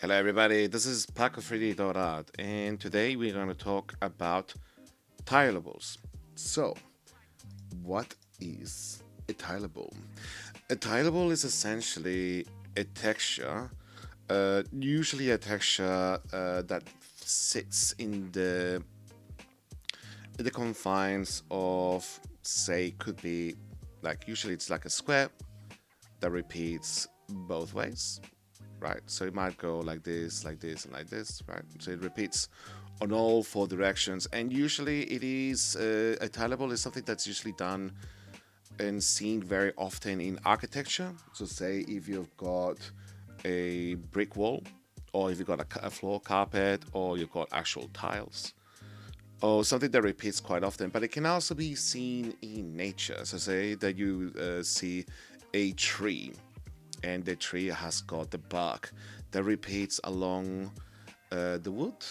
Hello everybody, this is Paco3D.art and today we're going to talk about tileables. So, what is a tileable? A tileable is essentially a texture, usually a texture that sits in the confines of, say, could be like usually it's like a square that repeats both ways, right? So it might go like this, and like this, right? So it repeats on all four directions, and usually it is a tileable is something that's usually done and seen very often in architecture. So say if you've got a brick wall, or if you've got a floor carpet, or you've got actual tiles, or something that repeats quite often. But it can also be seen in nature. So say that you see a tree and the tree has got the bark that repeats along the wood,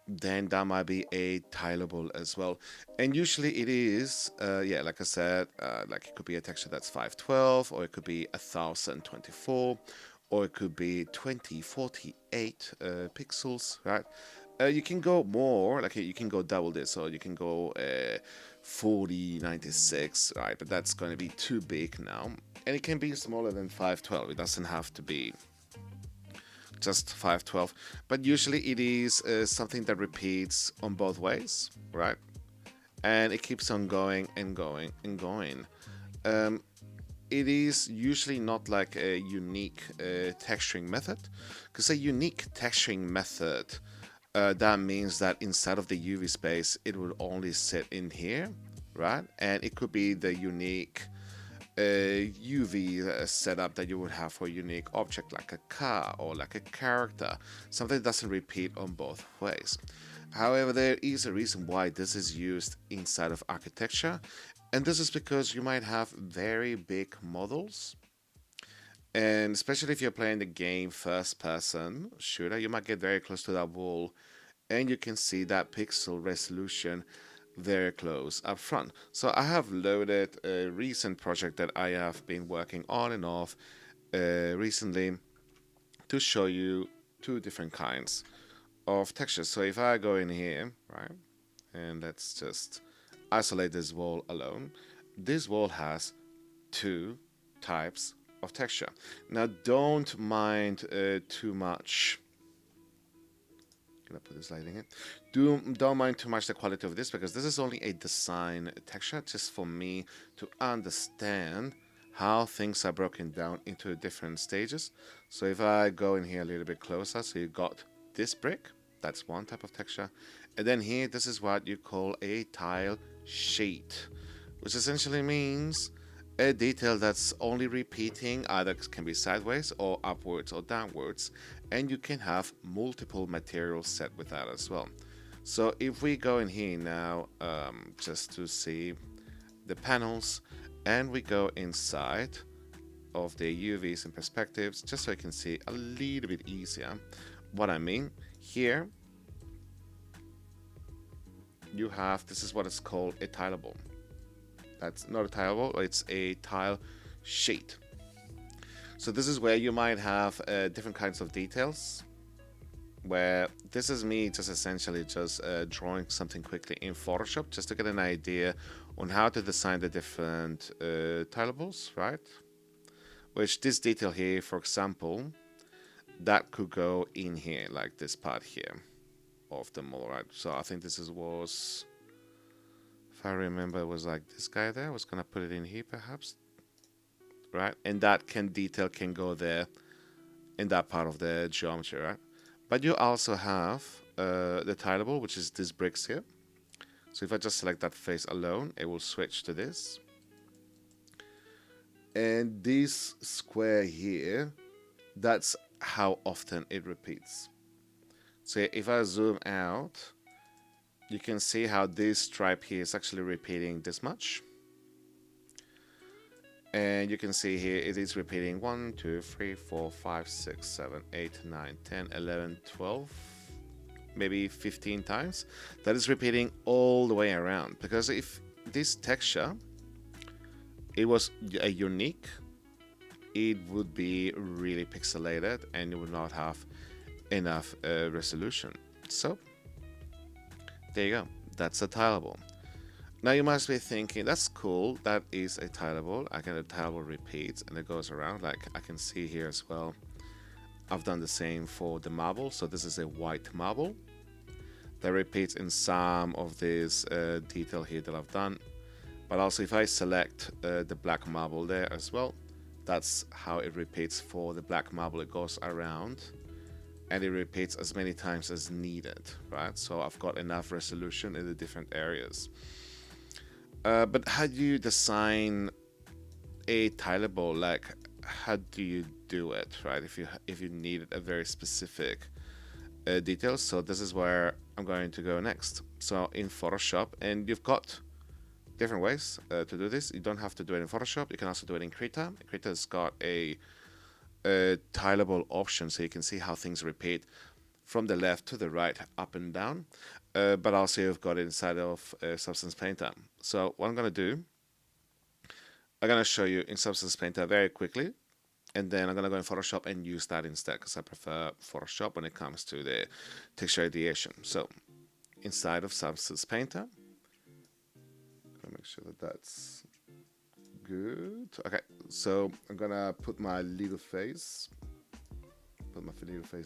then that might be a tileable as well. And usually it is, yeah, like I said, like it could be a texture that's 512, or it could be 1024, or it could be 2048 pixels, right? You can go more, like you can go double this, or you can go 4096, right? But that's going to be too big now. And it can be smaller than 512. It doesn't have to be just 512. But usually it is something that repeats on both ways, right? And it keeps on going and going and going. Um, it is usually not like a unique texturing method, because a unique texturing method that means that inside of the UV space it will only sit in here, right? And it could be the unique UV setup that you would have for a unique object like a car or like a character, something that doesn't repeat on both ways. However, there is a reason why this is used inside of architecture, and this is because you might have very big models, and especially if you're playing the game first person shooter, you might get very close to that wall and you can see that pixel resolution very close up front. So I have loaded a recent project that I have been working on and off recently to show you two different kinds of textures. So if I go in here, right, and let's just isolate this wall alone, this wall has two types of texture. Now don't mind too much. Can I put this lighting in? Don't mind too much the quality of this, because this is only a design texture just for me to understand how things are broken down into different stages. So if I go in here a little bit closer, so you got this brick, that's one type of texture. And then here, this is what you call a tile sheet, which essentially means a detail that's only repeating, either can be sideways or upwards or downwards, and you can have multiple materials set with that as well. So if we go in here now, just to see the panels, and we go inside of the UVs and perspectives, just so I can see a little bit easier what I mean. Here you have, this is what is called a tileable. That's not a tileable, it's a tile sheet. So this is where you might have different kinds of details, where this is me just essentially just drawing something quickly in Photoshop just to get an idea on how to design the different tileables, right? Which this detail here, for example, that could go in here, like this part here of the model, right? So I think this was, if I remember, it was like this guy there. I was gonna put it in here perhaps, right? And that detail can go there in that part of the geometry, right? But you also have the tileable, which is these bricks here. So if I just select that face alone, it will switch to this. And this square here, that's how often it repeats. So if I zoom out, you can see how this stripe here is actually repeating this much. And you can see here it is repeating 1, 2, 3, 4, 5, 6, 7, 8, 9, 10, 11, 12, maybe 15 times. That is repeating all the way around, because if this texture it was a unique, it would be really pixelated and you would not have enough resolution. So there you go. That's a tileable. Now you must be thinking, that's cool. That is a tileable. I can do tileable repeats, and it goes around. Like I can see here as well. I've done the same for the marble. So this is a white marble that repeats in some of this detail here that I've done. But also if I select the black marble there as well, that's how it repeats for the black marble. It goes around and it repeats as many times as needed, right? So I've got enough resolution in the different areas. But how do you design a tileable? Like, how do you do it, right? If you needed a very specific detail. So this is where I'm going to go next. So in Photoshop, and you've got different ways to do this. You don't have to do it in Photoshop. You can also do it in Krita. Krita's got a tileable option, so you can see how things repeat from the left to the right, up and down. But also you've got it inside of Substance Painter. So what I'm going to do, I'm going to show you in Substance Painter very quickly, and then I'm going to go in Photoshop and use that instead, because I prefer Photoshop when it comes to the texture ideation. So inside of Substance Painter, make sure that that's good. Okay, so I'm gonna put my little face,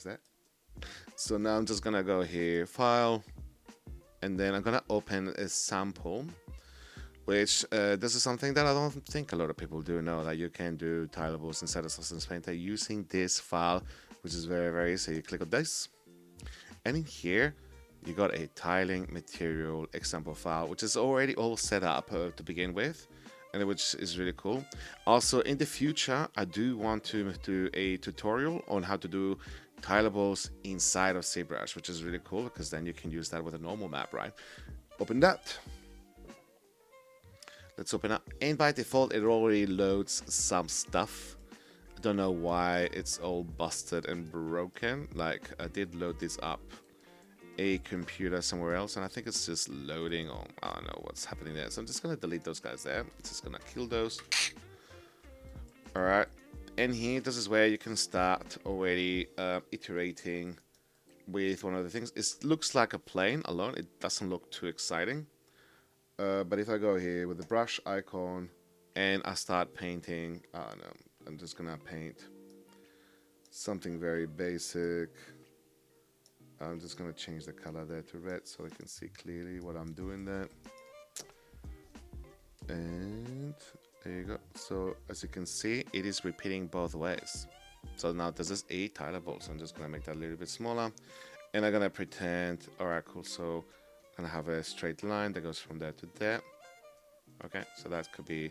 there. So now I'm just gonna go here, file, and then I'm gonna open a sample, which this is something that I don't think a lot of people do know, that you can do tileables inside of Substance Painter using this file, which is very, very easy. You click on this, and in here you got a tiling material example file, which is already all set up to begin with, and which is really cool. Also, in the future, I do want to do a tutorial on how to do tileables inside of Zbrush, which is really cool, because then you can use that with a normal map, right? Open that. Let's open up. And by default, it already loads some stuff. I don't know why it's all busted and broken. Like, I did load this up a computer somewhere else, and I think it's just loading, or I don't know what's happening there. So I'm just gonna delete those guys there. I'm just gonna kill those. All right, and here, this is where you can start already iterating with one of the things. It looks like a plane alone. It doesn't look too exciting. But if I go here with the brush icon and I start painting, I don't know, I'm just gonna paint something very basic. I'm just going to change the color there to red so we can see clearly what I'm doing there. And there you go. So as you can see, it is repeating both ways. So now this is a tileable. So I'm just going to make that a little bit smaller. And I'm going to pretend, alright, cool. So I'm going to have a straight line that goes from there to there. Okay, so that could be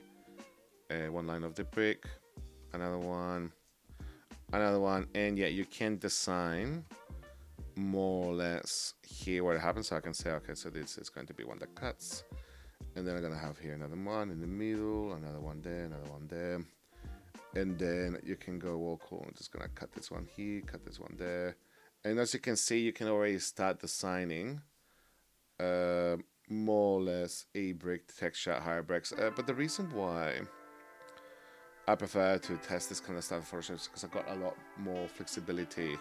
one line of the brick, another one, and yeah, you can design more or less here where it happens. So I can say, okay, so this is going to be one that cuts, and then I'm gonna have here another one in the middle, another one there, another one there, and then you can go, well, cool, I'm just gonna cut this one here, cut this one there, and as you can see, you can already start designing more or less a brick texture, higher bricks. But the reason why I prefer to test this kind of stuff for is because I've got a lot more flexibility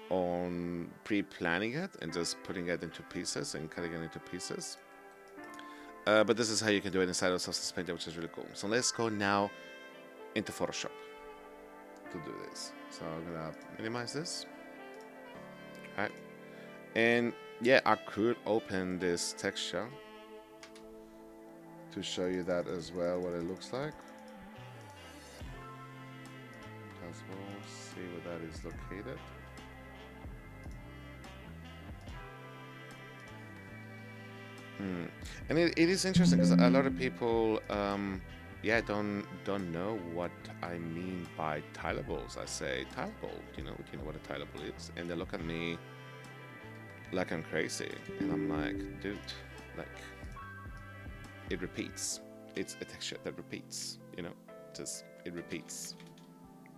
on pre-planning it and just putting it into pieces and cutting it into pieces. But this is how you can do it inside of Substance Painter, which is really cool. So let's go now into Photoshop to do this. So I'm gonna minimize this. Alright. And yeah, I could open this texture to show you that as well, what it looks like. As well, see where that is located. And it is interesting because a lot of people, yeah, don't know what I mean by tileables. I say tileable, do you know what a tileable is? And they look at me like I'm crazy, and I'm like, dude, like, it repeats. It's a texture that repeats, just it repeats,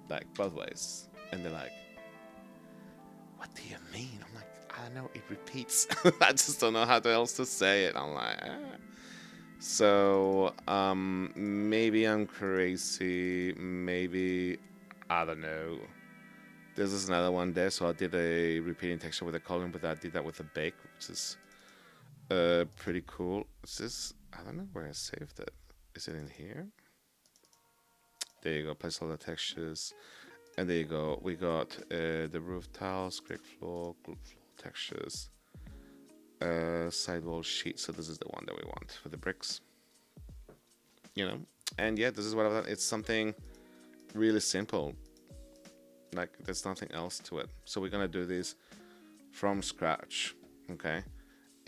like both ways. And they're like, what do you mean? I'm like, I don't know, it repeats. I just don't know how else to say it. I'm like, So, maybe I'm crazy. Maybe, I don't know. This is another one there. So I did a repeating texture with a column, but I did that with a bake, which is pretty cool. Is this? I don't know where I saved it. Is it in here? There you go. Place all the textures, and there you go. We got the roof tiles, brick floor, group floor textures, sidewall sheet. So this is the one that we want for the bricks. You know, and yeah, this is what I've done. It's something really simple. Like there's nothing else to it. So we're gonna do this from scratch, okay?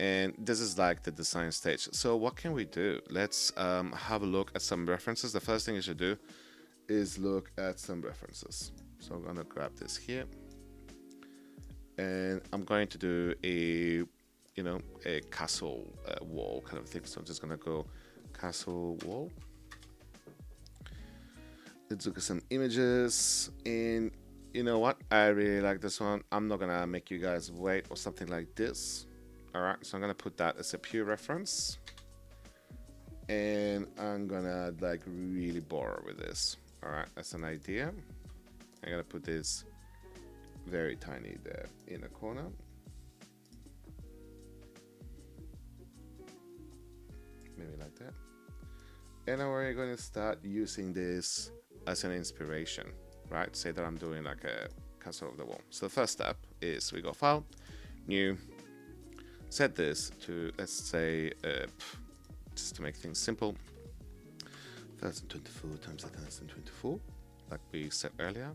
And this is like the design stage. So what can we do? Let's have a look at some references. The first thing you should do is look at some references. So I'm gonna grab this here, and I'm going to do a, you know, a castle wall kind of thing. So I'm just gonna go castle wall. Let's look at some images, and you know what? I really like this one. I'm not gonna make you guys wait or something like this. All right, so I'm gonna put that as a pure reference, and I'm gonna like really borrow with this. All right, that's an idea. I'm gonna put this very tiny there in a corner. Maybe like that. And now we're going to start using this as an inspiration, right? Say that I'm doing like a castle of the wall. So the first step is we go File, New, set this to, let's say, just to make things simple, 1024 times 1024, like we said earlier.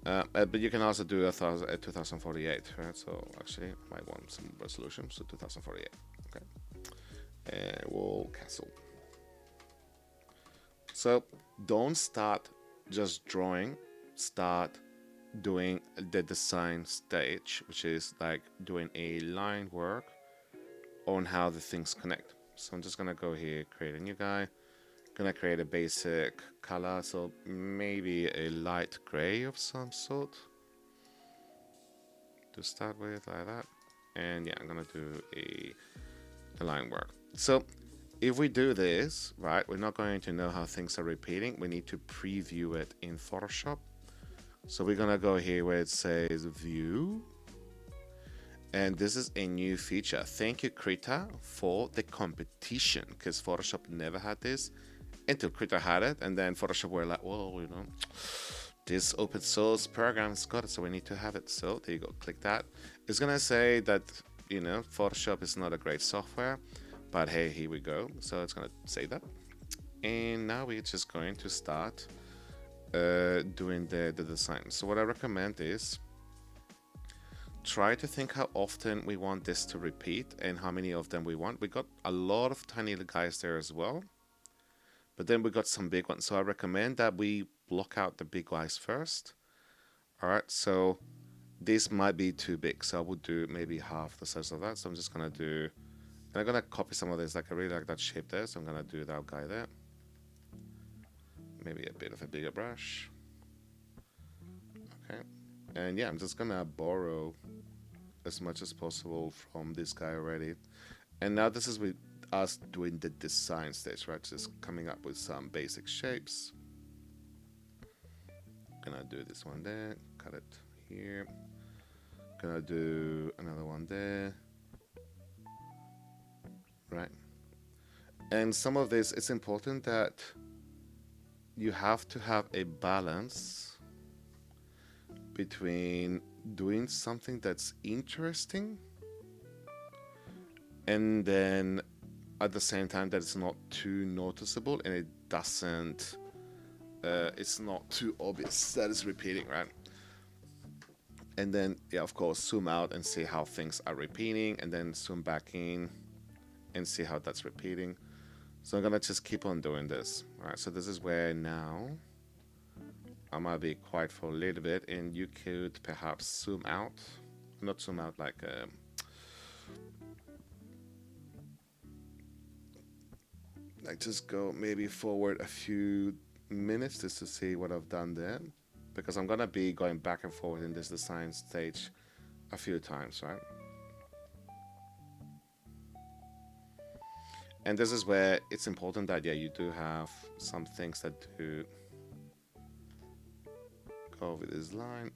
But you can also do 2048, right? So actually, I might want some resolution, so 2048, okay? And we'll cancel. So don't start just drawing, start doing the design stage, which is like doing a line work on how the things connect. So I'm just gonna go here, create a new guy, gonna create a basic color, so maybe a light gray of some sort to start with, like that. And yeah, I'm gonna do a line work. So if we do this, right, we're not going to know how things are repeating. We need to preview it in Photoshop. So we're gonna go here where it says View, and this is a new feature. Thank you, Krita, for the competition, because Photoshop never had this until Krita had it, and then Photoshop were like, well, you know, this open source program's got it, so we need to have it. So there you go, click that. It's gonna say that, you know, Photoshop is not a great software, but hey, here we go. So it's gonna say that, and now we're just going to start doing the design. So what I recommend is try to think how often we want this to repeat and how many of them we want. We got a lot of tiny little guys there as well, but then we got some big ones. So I recommend that we block out the big guys first. All right, so this might be too big, so I would do maybe half the size of that. So I'm just gonna do, and I'm gonna copy some of this. Like I really like that shape there, so I'm gonna do that guy there. Maybe a bit of a bigger brush. Okay, and yeah, I'm just gonna borrow as much as possible from this guy already. And now this is with us doing the design stage, right? Just coming up with some basic shapes. Gonna do this one there, cut it here. Gonna do another one there, right? And some of this, it's important that you have to have a balance between doing something that's interesting and then at the same time that it's not too noticeable and it doesn't, it's not too obvious that it's repeating, right? And then, yeah, of course, zoom out and see how things are repeating, and then zoom back in and see how that's repeating. So I'm gonna just keep on doing this. All right, so this is where now I might be quiet for a little bit, and you could perhaps zoom out, not zoom out like just go maybe forward a few minutes just to see what I've done there, because I'm gonna be going back and forth in this design stage a few times, right? And this is where it's important that, yeah, you do have some things that do go with this line.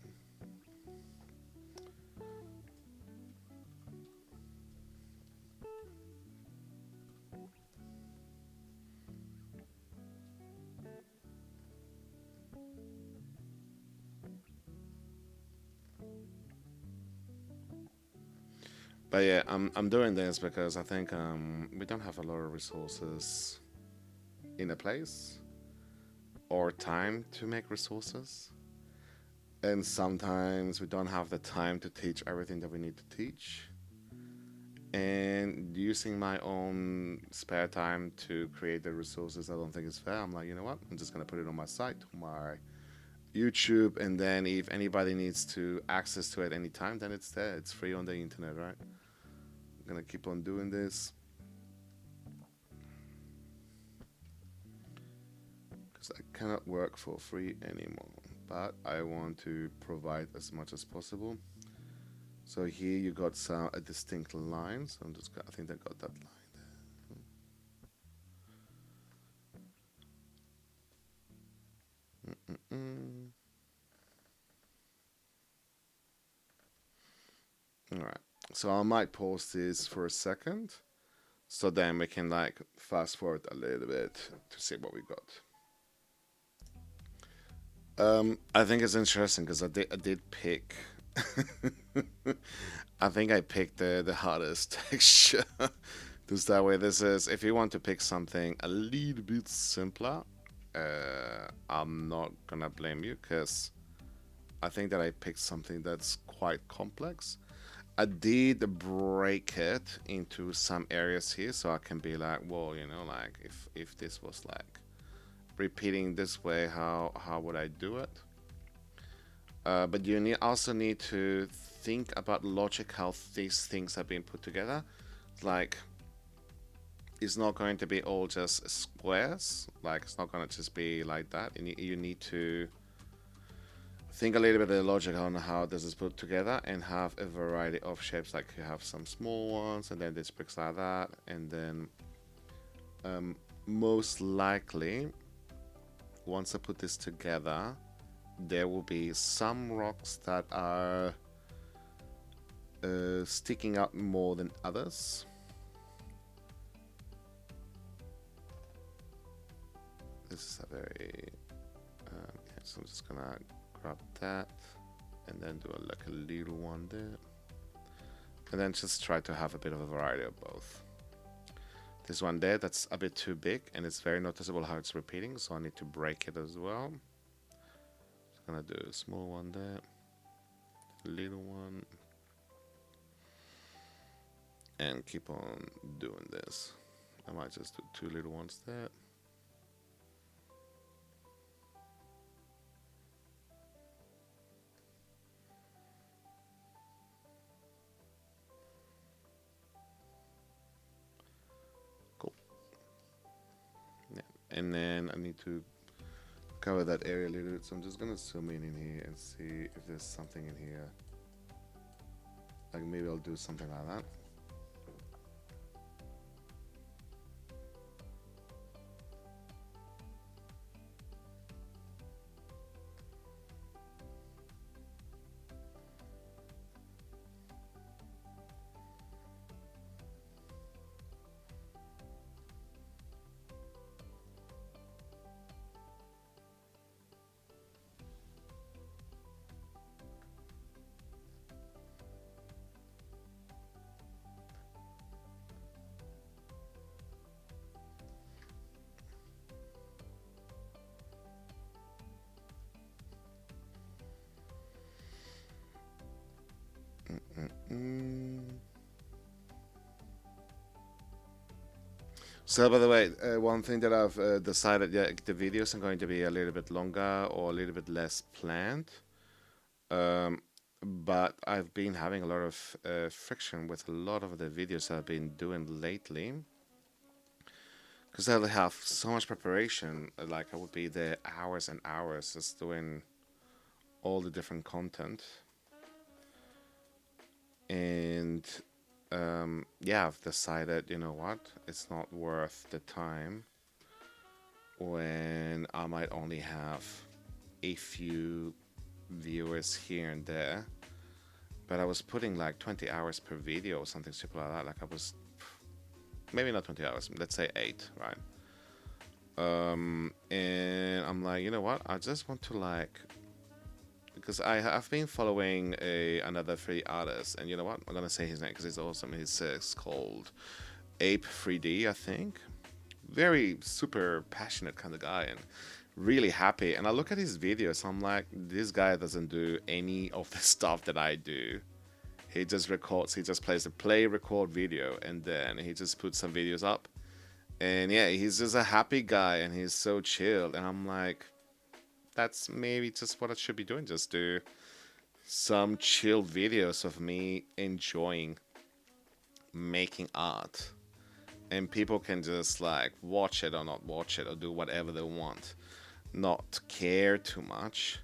But yeah, I'm doing this because I think we don't have a lot of resources in a place or time to make resources. And sometimes we don't have the time to teach everything that we need to teach. And using my own spare time to create the resources, I don't think is fair. I'm like, you know what? I'm just gonna put it on my site, my YouTube, and then if anybody needs to access to it anytime, then it's there. It's free on the internet, right? I'm gonna keep on doing this because I cannot work for free anymore. But I want to provide as much as possible. So here you got some a distinct line. So I think I got that line there. All right. So I might pause this for a second, so then we can like fast forward a little bit to see what we got. I think it's interesting because I did pick. I think I picked the hardest texture to start with. This is if you want to pick something a little bit simpler. I'm not gonna blame you because I think that I picked something that's quite complex. I did break it into some areas here, so I can be like, well, you know, like if this was like repeating this way, how would I do it? But you also need to think about logic how these things have been put together. Like, it's not going to be all just squares. Like, it's not going to just be like that. You need to think a little bit of the logic on how this is put together and have a variety of shapes. Like you have some small ones, and then this bricks like that, and then most likely, once I put this together, there will be some rocks that are sticking out more than others. This is a very yeah, so I'm just gonna grab that and then do like a little one there, and then just try to have a bit of a variety of both. This one there, that's a bit too big, and it's very noticeable how it's repeating, so I need to break it as well. Just gonna do a small one there, a little one, and keep on doing this. I might just do two little ones there. Cool. Yeah. And then I need to cover that area a little bit, so I'm just gonna zoom in here and see if there's something in here. Like maybe I'll do something like that. So, by the way, one thing that I've decided, yeah, the videos are going to be a little bit longer or a little bit less planned. But I've been having a lot of friction with a lot of the videos I've been doing lately. Because I have so much preparation, like I would be there hours and hours just doing all the different content. And yeah, I've decided, you know what, it's not worth the time when I might only have a few viewers here and there. But I was putting like 20 hours per video or something stupid like that. Like I was, maybe not 20 hours, let's say 8, right? And I'm like, you know what, I just want to like because I've been following another 3D artist, and you know what? I'm gonna say his name because it's awesome. It's called Ape 3D, I think. Very super passionate kind of guy, and really happy. And I look at his videos, I'm like, this guy doesn't do any of the stuff that I do. He just records, he just plays the play record video, and then he just puts some videos up. And yeah, he's just a happy guy, and he's so chilled. And I'm like, that's maybe just what I should be doing. Just do some chill videos of me enjoying making art. And people can just like watch it or not watch it or do whatever they want. Not care too much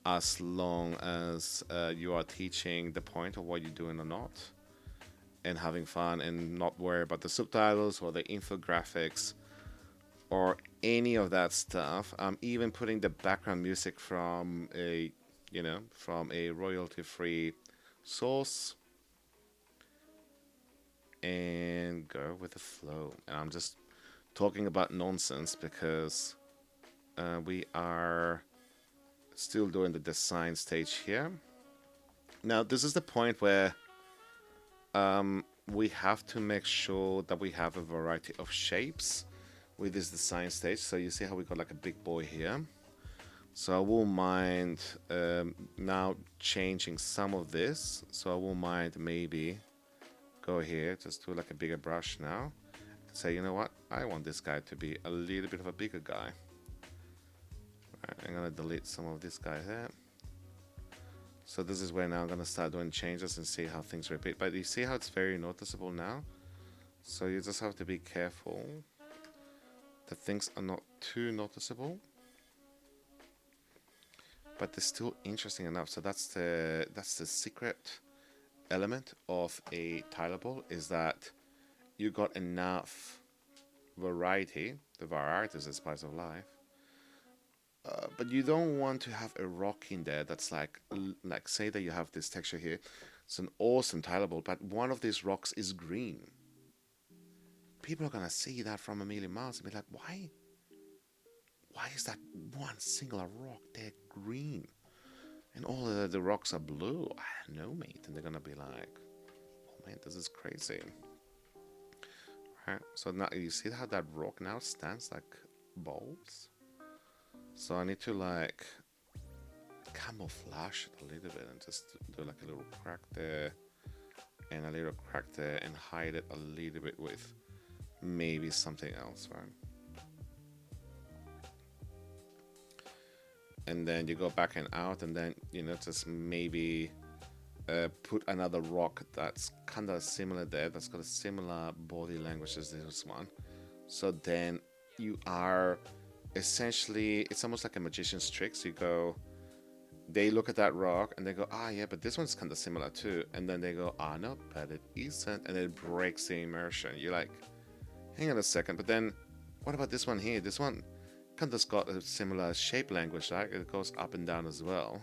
as long as you are teaching the point of what you're doing or not, and having fun and not worry about the subtitles or the infographics or any of that stuff. I'm even putting the background music from a royalty-free source and go with the flow. And I'm just talking about nonsense because we are still doing the design stage here. Now, this is the point where we have to make sure that we have a variety of shapes with this design stage. So you see how we got like a big boy here. So I won't mind now changing some of this. So I won't mind maybe go here, just do like a bigger brush now. And say, you know what? I want this guy to be a little bit of a bigger guy. Right, I'm gonna delete some of this guy here. So this is where now I'm gonna start doing changes and see how things repeat. But you see how it's very noticeable now? So you just have to be careful that things are not too noticeable, but they're still interesting enough. So that's the secret element of a tileable, is that you got enough variety. The variety is the spice of life. But you don't want to have a rock in there that's like say that you have this texture here. It's an awesome tileable, but one of these rocks is green. People are gonna see that from a million miles and be like, why is that one singular rock there green? And all the rocks are blue. I don't know, mate. And they're gonna be like, oh man, this is crazy. Right, so now you see how that rock now stands like balls? So I need to like camouflage it a little bit and just do like a little crack there and a little crack there and hide it a little bit with maybe something else, right? And then you go back and out, and then just maybe put another rock that's kind of similar there, that's got a similar body language as this one. So then you are essentially, it's almost like a magician's trick. So they look at that rock and they go, yeah, but this one's kind of similar too. And then they go, no, but it isn't. And it breaks the immersion. You're like, hang on a second, but then what about this one here? This one kind of got a similar shape language, right? It goes up and down as well.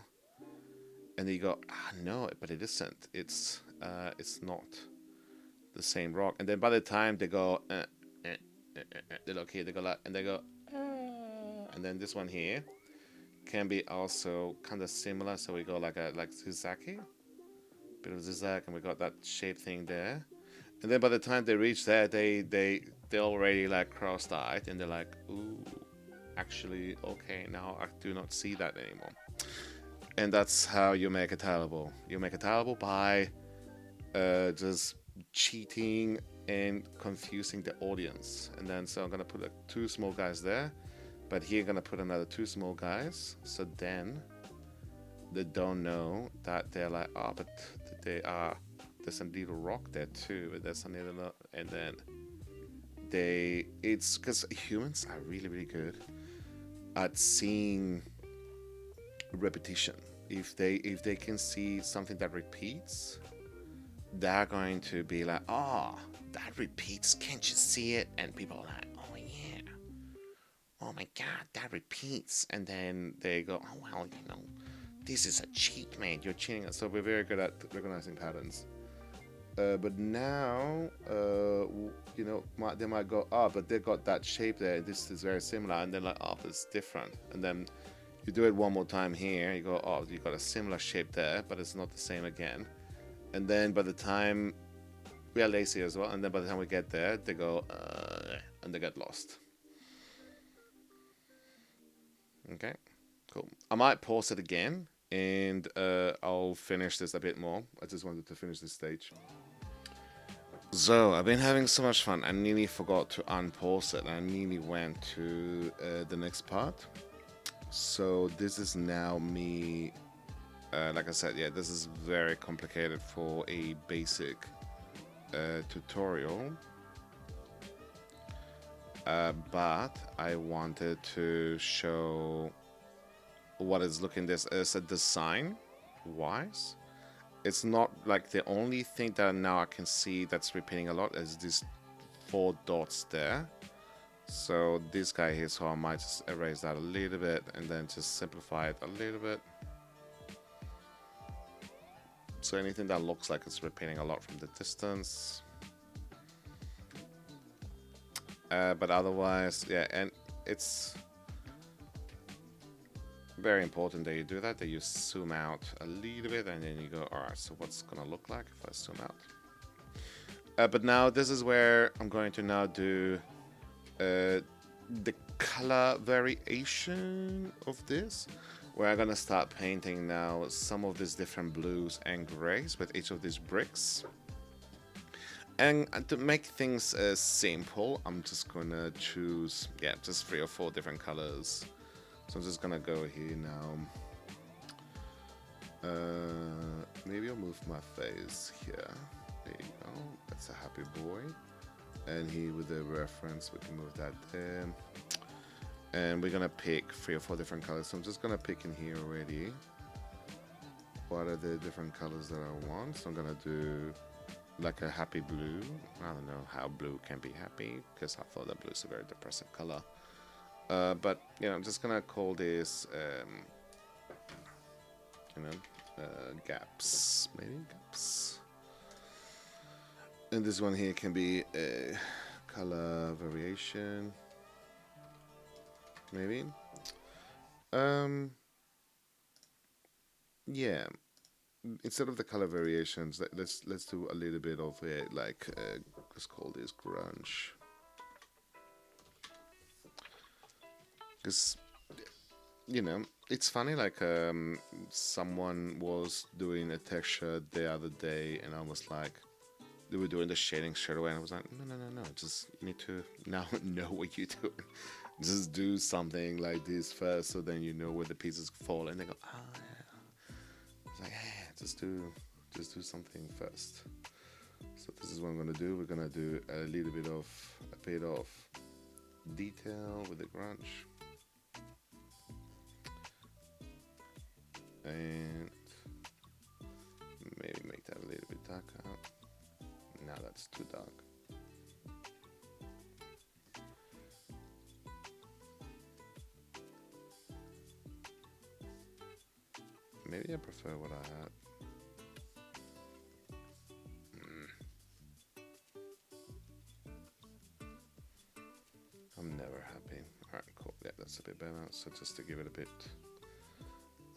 And then you go, no, but it isn't. It's not the same rock. And then by the time they go, they look here, they go like, and they go, and then this one here can be also kind of similar. So we go like zigzaggy, bit of zigzag, and we got that shape thing there. And then by the time they reach there, they already like crossed-eyed, and they're like, ooh, actually, okay, now I do not see that anymore. And that's how you make a tileable. You make a tileable by just cheating and confusing the audience. And then so I'm gonna put like 2 small guys there, but here I'm gonna put another 2 small guys. So then they don't know that they're like, but there's a little rock there too. But there's a little, and then it's because humans are really, really good at seeing repetition. If they can see something that repeats, they're going to be like, that repeats, can't you see it? And people are like, oh yeah, oh my god, that repeats. And then they go, oh well, this is a cheat, man, you're cheating us. So we're very good at recognizing patterns. But now, they might go, but they got that shape there, this is very similar, and they're like, but it's different. And then You do it one more time here, you go, oh, you got a similar shape there, but it's not the same again. And then by the time we are lazy as well, and then by the time we get there, they go, and they get lost. Okay, cool. I might pause it again, and I'll finish this a bit more. I just wanted to finish this stage. So, I've been having so much fun. I nearly forgot to unpause it. I nearly went to the next part. So, this is now me. Like I said, yeah, this is very complicated for a basic tutorial. But I wanted to show what is looking this as a design wise. It's not like the only thing that now I can see that's repeating a lot is these 4 dots there. So this guy here, so I might just erase that a little bit and then just simplify it a little bit. So anything that looks like it's repeating a lot from the distance. But otherwise, yeah, and it's very important that you do that you zoom out a little bit and then you go, alright, so what's gonna look like if I zoom out? But now this is where I'm going to now do the color variation of this, where I'm gonna start painting now some of these different blues and grays with each of these bricks. And to make things simple, I'm just gonna choose, yeah, just 3 or 4 different colors. So I'm just gonna go here now. Maybe I'll move my face here. There you go. That's a happy boy. And here with the reference, we can move that there. And we're gonna pick 3 or 4 different colors. So I'm just gonna pick in here already. What are the different colors that I want? So I'm gonna do like a happy blue. I don't know how blue can be happy, because I thought that blue is a very depressive color. But you know, I'm just gonna call this, gaps, maybe gaps. And this one here can be a color variation, maybe. Yeah. Instead of the color variations, let's do a little bit of it, like let's call this grunge. Because, you know, it's funny, like someone was doing a texture the other day and I was like, they were doing the shading straight away and I was like, no, just you need to now know what you're doing. Just do something like this first so then you know where the pieces fall and they go, ah, yeah. It's like, hey, just do something first. So this is what I'm gonna do. We're gonna do a bit of detail with the grunge. And maybe make that a little bit darker. Now that's too dark. Maybe I prefer what I had. I'm never happy. Alright, cool. Yeah, that's a bit better. So just to give it a bit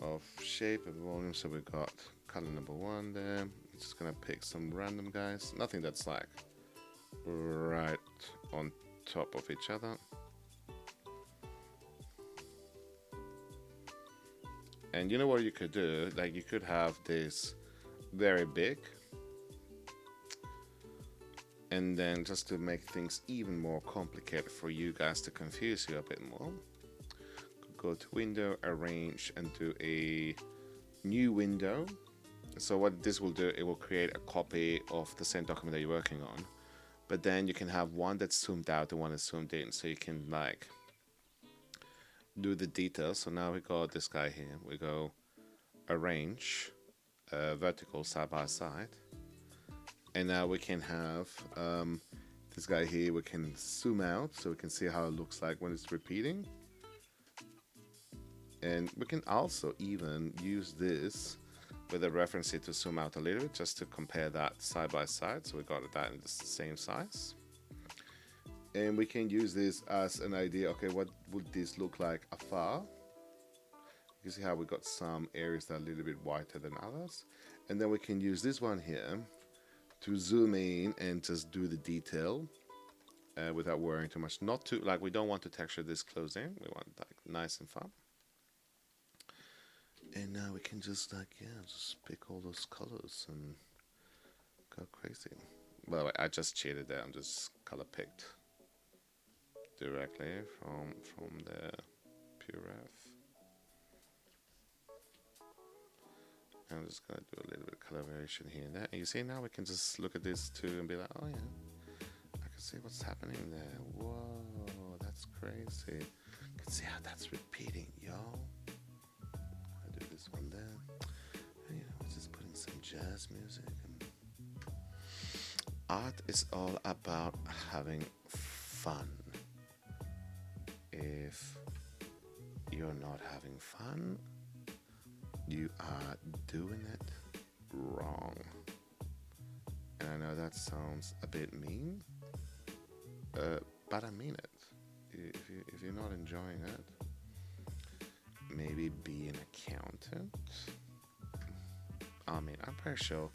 of shape and volume, so we got color number 1 there. I'm just gonna pick some random guys, nothing that's like right on top of each other. And you know what you could do, like you could have this very big, and then just to make things even more complicated for you guys, to confuse you a bit more, go to window, arrange, and do a new window. So what this will do, it will create a copy of the same document that you're working on, but then you can have one that's zoomed out and one that's zoomed in, so you can like do the details. So now we got this guy here, we go arrange, vertical side by side, and now we can have this guy here, we can zoom out so we can see how it looks like when it's repeating. And we can also even use this with a reference here to zoom out a little bit, just to compare that side by side. So we got that in the same size. And we can use this as an idea, okay, what would this look like afar? You see how we got some areas that are a little bit whiter than others. And then we can use this one here to zoom in and just do the detail without worrying too much. Not too, like, we don't want to texture this close in. We want like nice and fun. And now we can just like, yeah, just pick all those colors and go crazy. By the way, I just cheated there. I'm just color picked directly from the PureRef. I'm just gonna do a little bit of color variation here and there. And you see now we can just look at this too and be like, oh yeah, I can see what's happening there. Whoa, that's crazy. You can see how that's repeating, yo. I do this one there. And, you know, we're just putting some jazz music. And art is all about having fun. If you're not having fun, you are doing it wrong. And I know that sounds a bit mean, but I mean it. If you're not enjoying it, maybe be an accountant. I mean, I'm pretty sure.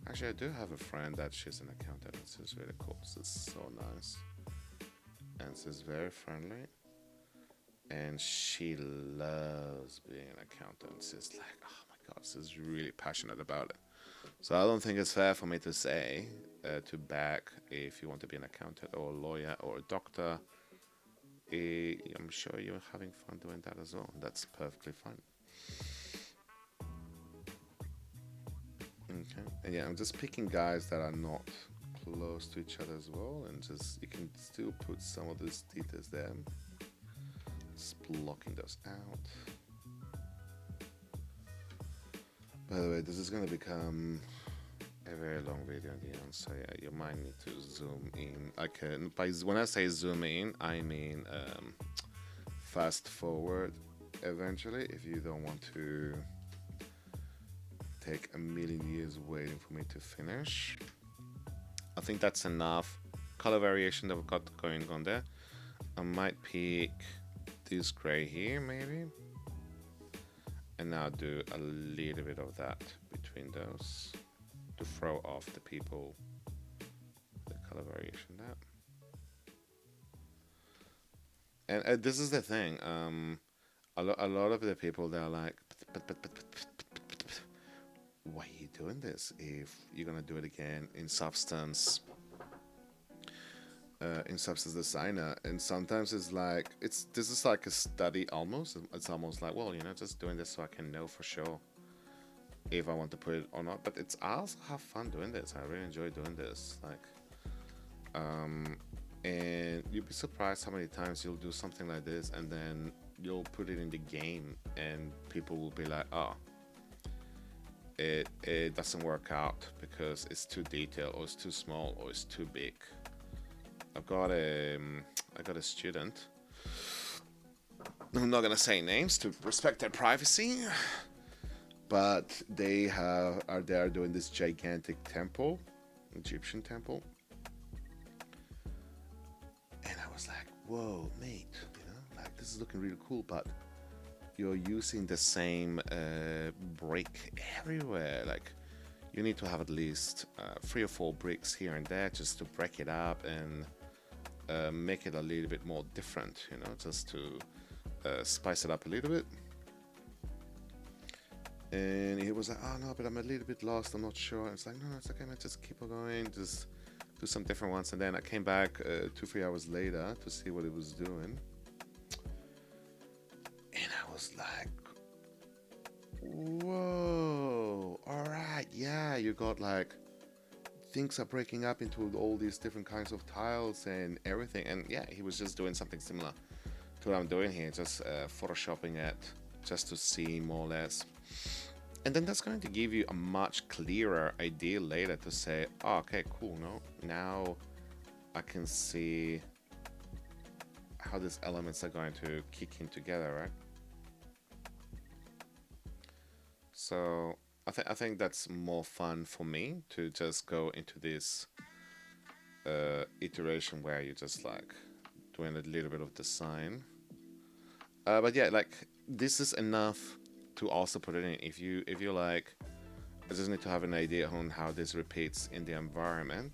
Actually, I do have a friend that she's an accountant. This is really cool. This is so nice. And this is very friendly. And she loves being an accountant. She's like, oh my god, she's really passionate about it. So I don't think it's fair for me to say to back if you want to be an accountant or a lawyer or a doctor. I'm sure you're having fun doing that as well. That's perfectly fine. Okay, and yeah, I'm just picking guys that are not close to each other as well, and just you can still put some of these details there. Just blocking those out. By the way, this is going to become a very long video in the end, so yeah, you might need to zoom in. When I say zoom in, I mean fast forward eventually if you don't want to take a million years waiting for me to finish. I think that's enough color variation that we've got going on there. I might pick this gray here maybe, and now do a little bit of that between those to throw off the people, the color variation there. And this is the thing, a lot of the people, they're like, but why are you doing this if you're gonna do it again in Substance Designer? And sometimes it's like, this is like a study almost. It's almost like, well, you know, just doing this so I can know for sure if I want to put it or not. But it's, I also have fun doing this. I really enjoy doing this. Like, and you'd be surprised how many times you'll do something like this and then you'll put it in the game and people will be like, oh, it doesn't work out because it's too detailed or it's too small or it's too big. I got a student. I'm not gonna say names to respect their privacy, but they are there doing this gigantic temple, Egyptian temple, and I was like, "Whoa, mate! You know, like this is looking really cool, but you're using the same brick everywhere. Like, you need to have at least 3 or 4 bricks here and there just to break it up and make it a little bit more different, you know, just to spice it up a little bit." And he was like, "Oh no, but I'm a little bit lost, I'm not sure." And it's like, no, it's okay, man, just keep on going, just do some different ones. And then I came back 2-3 hours later to see what he was doing, and I was like, whoa, alright, yeah, you got like, things are breaking up into all these different kinds of tiles and everything. And yeah, he was just doing something similar to what I'm doing here, just photoshopping it just to see more or less. And then that's going to give you a much clearer idea later to say, oh, okay, cool, no, now I can see how these elements are going to kick in together, right? So I think that's more fun for me to just go into this iteration where you just like doing a little bit of design. But yeah, like this is enough to also put it in. If you like, I just need to have an idea on how this repeats in the environment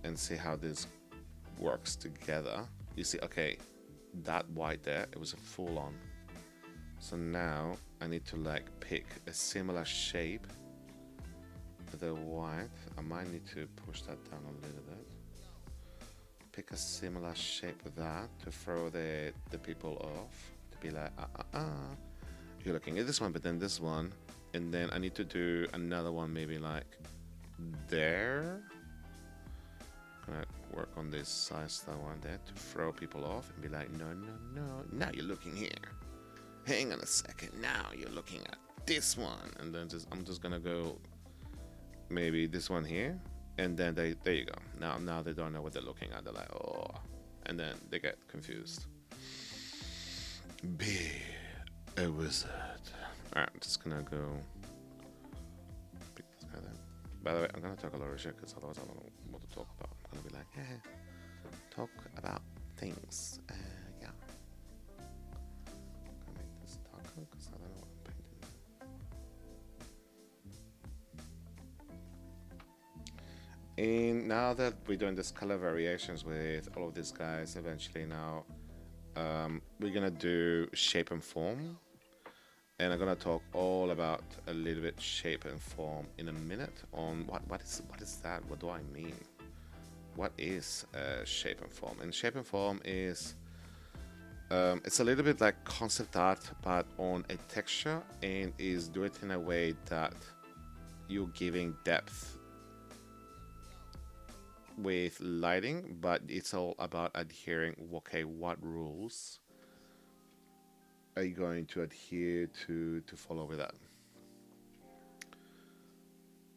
and see how this works together. You see, okay, that white there, it was a full on. So now I need to like pick a similar shape for the white. I might need to push that down a little bit. Pick a similar shape of that to throw the people off. To be like, you're looking at this one, but then this one. And then I need to do another one maybe like there. Gonna work on this size that one there to throw people off and be like, no, no, no, now you're looking here. Hang on a second, now you're looking at this one. And then I'm just gonna go maybe this one here. And then there you go. Now they don't know what they're looking at. They're like, oh, and then they get confused. Be a wizard. Alright, I'm just gonna go pick this guy there. By the way, I'm gonna talk a lot of shit because otherwise I don't know what to talk about. I'm gonna be like, talk about things. Yeah. I'm gonna make this darker because I don't know what I'm painting. And now that we're doing this color variations with all of these guys, eventually now we're gonna do shape and form. And I'm gonna talk all about a little bit shape and form in a minute on what is that? What do I mean? What is shape and form? And shape and form is it's a little bit like concept art, but on a texture, and is do it in a way that you're giving depth with lighting, but it's all about adhering. Okay, what rules are you going to adhere to follow with that?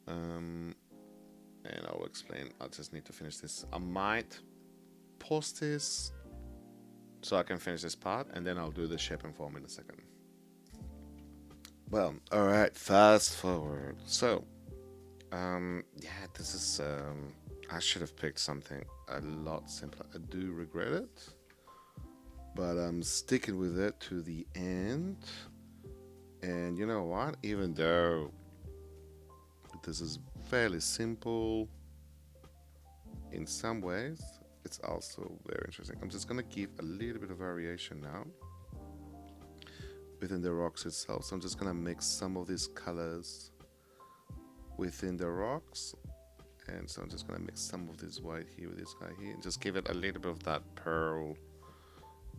And I'll explain. I just need to finish this. I might pause this so I can finish this part, and then I'll do the shape and form in a second. Well, all right, fast forward. So, yeah, this is. I should have picked something a lot simpler. I do regret it, but I'm sticking with it to the end. And you know what? Even though this is fairly simple in some ways, it's also very interesting. I'm just gonna give a little bit of variation now within the rocks itself. So I'm just gonna mix some of these colors within the rocks. And so I'm just gonna mix some of this white here with this guy here and just give it a little bit of that pearl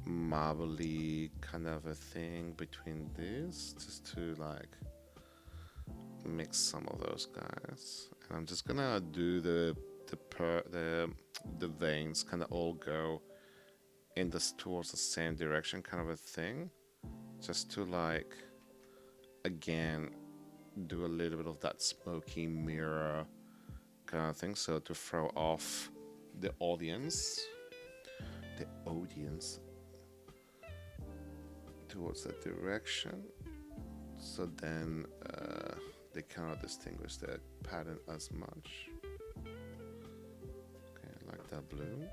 marbly kind of a thing between this, just to like mix some of those guys. And I'm just gonna do the veins kind of all go in this towards the same direction kind of a thing, just to like again do a little bit of that smoky mirror kind of thing, so to throw off the audience towards that direction, so then they cannot distinguish the pattern as much. Okay, like that blue.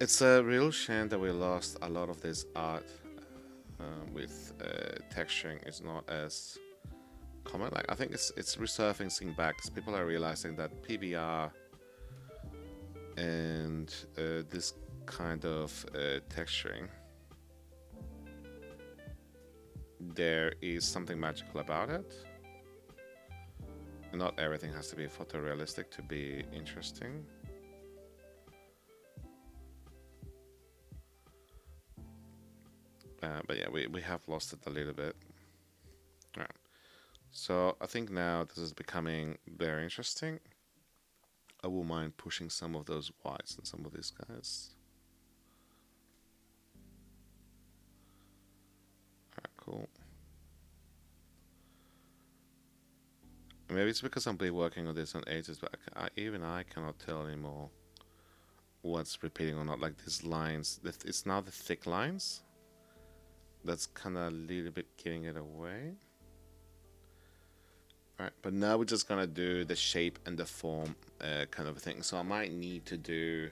It's a real shame that we lost a lot of this art with texturing. It's not as common. Like I think it's resurfacing back because people are realizing that PBR and this kind of texturing, there is something magical about it. Not everything has to be photorealistic to be interesting. But yeah, we have lost it a little bit. All right. So I think now this is becoming very interesting. I wouldn't mind pushing some of those whites and some of these guys. Alright, cool. Maybe it's because I've been working on this on ages, but even I cannot tell anymore what's repeating or not. Like these lines, it's now the thick lines. That's kind of a little bit giving it away. Right, but now we're just gonna do the shape and the form kind of thing. So I might need to do,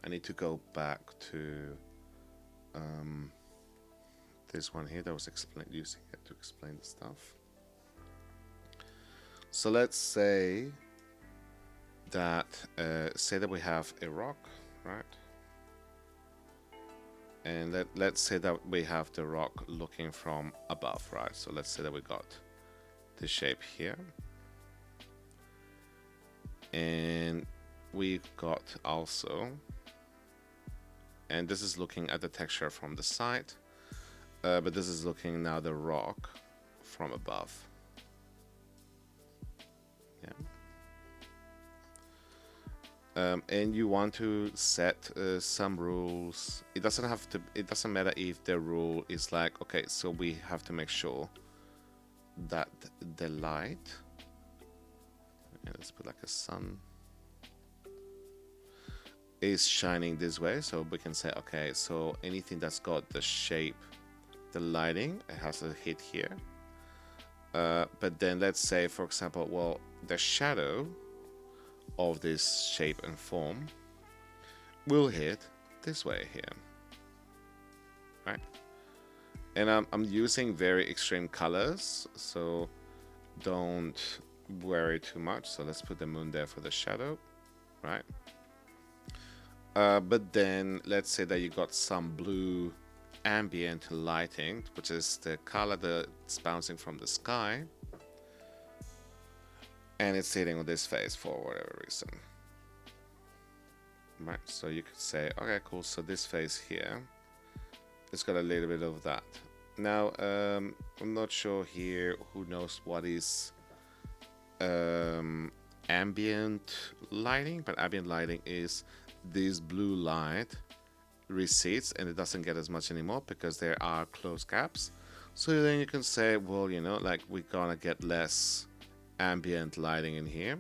I need to go back to this one here that was using it to explain the stuff. So let's say that we have a rock, right? And let's say that we have the rock looking from above, right? So let's say that we got the shape here, and we've got also, and this is looking at the texture from the side, but this is looking now the rock from above. Yeah. And you want to set some rules. It doesn't have to. It doesn't matter if the rule is like, okay, so we have to make sure that the light, and let's put like a sun, is shining this way. So we can say, okay, so anything that's got the shape, the lighting, it has to hit here. But then let's say, for example, well, the shadow of this shape and form will hit this way here, right? And I'm using very extreme colors, so don't worry too much. So let's put the moon there for the shadow, right? But then let's say that you got some blue ambient lighting, which is the color that's bouncing from the sky, and it's hitting on this face for whatever reason. Right, so you could say, okay, cool, so this face here, it's got a little bit of that. Now, I'm not sure here who knows what is ambient lighting, but ambient lighting is this blue light recedes and it doesn't get as much anymore because there are close gaps. So then you can say, well, you know, like we're gonna get less ambient lighting in here.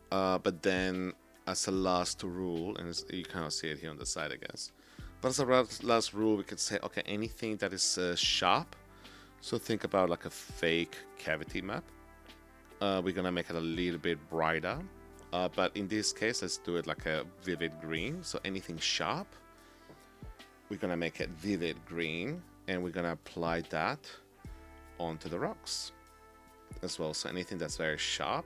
But then as a last rule, and you kind see it here on the side, I guess. But as a last rule, we could say, okay, anything that is sharp. So think about like a fake cavity map. We're gonna make it a little bit brighter. But in this case, let's do it like a vivid green. So anything sharp, we're gonna make it vivid green, and we're gonna apply that onto the rocks as well. So anything that's very sharp,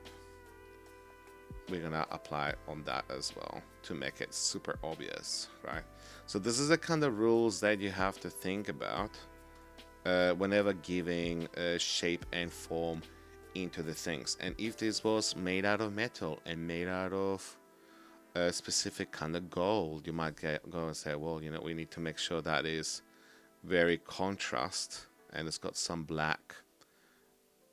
we're gonna apply on that as well to make it super obvious, right? So this is the kind of rules that you have to think about whenever giving shape and form into the things. And if this was made out of metal and made out of a specific kind of gold, you might go and say, well, you know, we need to make sure that is very contrast and it's got some black,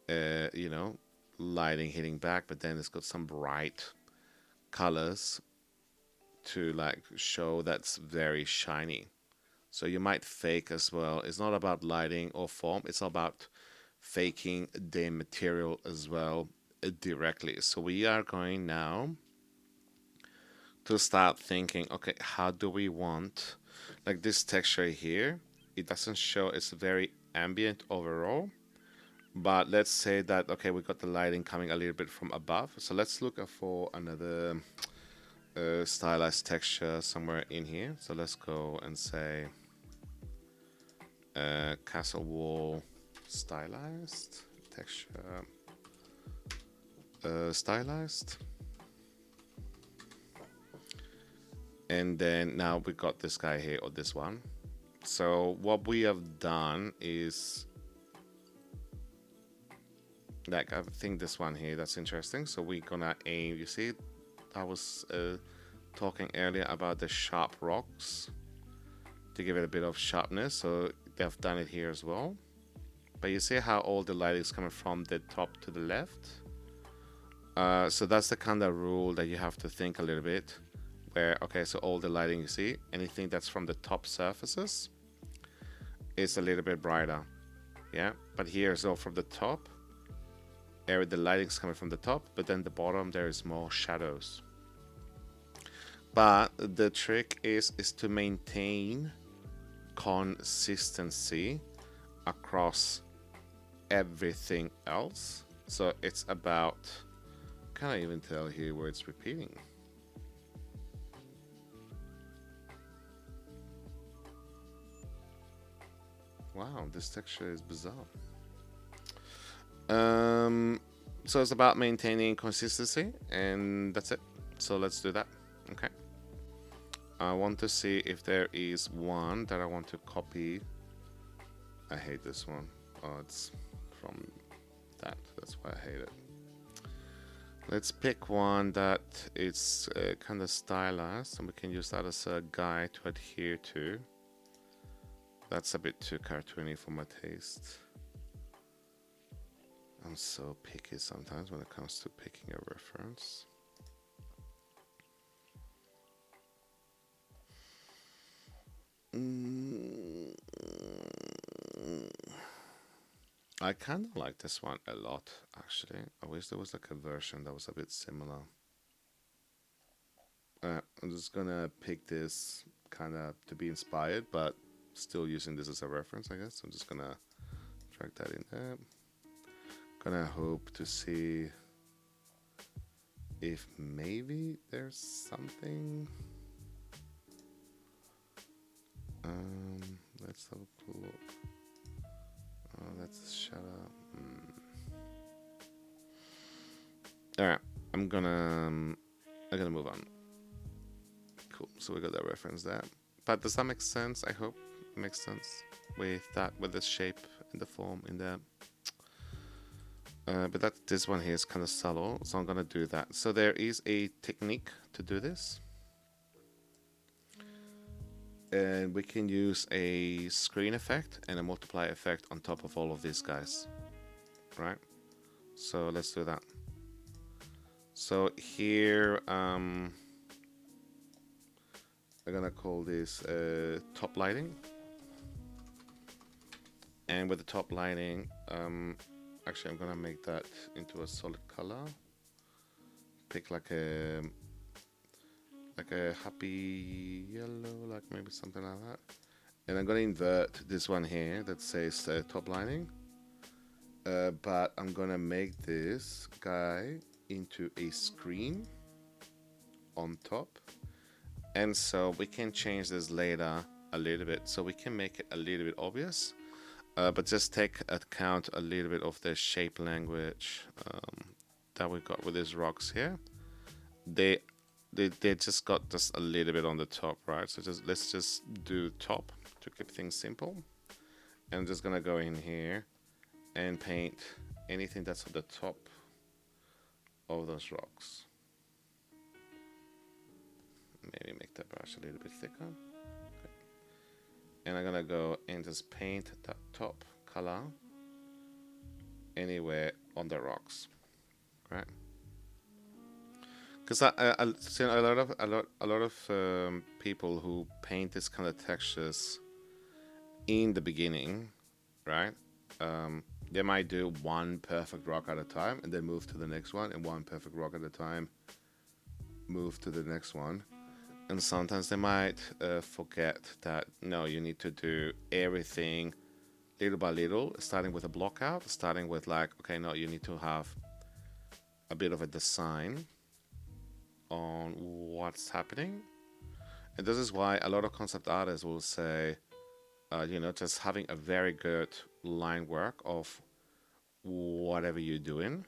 you know, lighting hitting back, but then it's got some bright colors to like show that's very shiny. So you might fake as well. It's not about lighting or form, it's about faking the material as well directly. So we are going now to start thinking, okay, how do we want, like this texture here, it doesn't show, it's very ambient overall. But let's say that, okay, we got the lighting coming a little bit from above. So let's look for another stylized texture somewhere in here. So let's go and say castle wall stylized texture, stylized. And then now we got this guy here, or this one. So what we have done is, like, I think this one here, that's interesting. So we're gonna aim, you see, I was talking earlier about the sharp rocks to give it a bit of sharpness. So they've done it here as well. But you see how all the light is coming from the top to the left? So that's the kind of rule that you have to think a little bit. Where, okay, so all the lighting you see, anything that's from the top surfaces is a little bit brighter. Yeah, but here, so from the top, the lighting's coming from the top, but then the bottom there is more shadows. But the trick is to maintain consistency across everything else. So it's about, can't even tell here where it's repeating. Wow, this texture is bizarre. So it's about maintaining consistency, and that's it. So let's do that. Okay. I want to see if there is one that I want to copy. I hate this one. Oh, it's from that. That's why I hate it. Let's pick one that is kind of stylized, and we can use that as a guide to adhere to. That's a bit too cartoony for my taste. I'm so picky sometimes when it comes to picking a reference. I kind of like this one a lot, actually. I wish there was like a version that was a bit similar. I'm just gonna pick this kind of to be inspired, but still using this as a reference, I guess. I'm just gonna drag that in there. Gonna hope to see if maybe there's something. Let's have a look. Oh, that's a shadow. Alright, I'm gonna move on. Cool, so we got that reference there. But does that make sense? I hope it makes sense with that, with the shape and the form in there. But this one here is kind of subtle, so I'm gonna do that. So there is a technique to do this. And we can use a screen effect and a multiply effect on top of all of these guys, right? So let's do that. So here, I'm gonna call this top lighting. And with the top lighting, actually I'm gonna make that into a solid color. Pick like a happy yellow, like maybe something like that. And I'm gonna invert this one here that says top lining, but I'm gonna make this guy into a screen on top, and so we can change this later a little bit, so we can make it a little bit obvious, but just take account a little bit of the shape language that we got with these rocks here. They just got just a little bit on the top, right? So let's just do top to keep things simple. And I'm just gonna go in here and paint anything that's on the top of those rocks. Maybe make the brush a little bit thicker. Okay. And I'm gonna go and just paint that top color anywhere on the rocks, right? Because I see a lot of people who paint this kind of textures in the beginning, right? They might do one perfect rock at a time and then move to the next one, and one perfect rock at a time, move to the next one. And sometimes they might forget that, no, you need to do everything little by little, starting with a block out, starting with like, okay, no, you need to have a bit of a design on what's happening. And this is why a lot of concept artists will say, just having a very good line work of whatever you're doing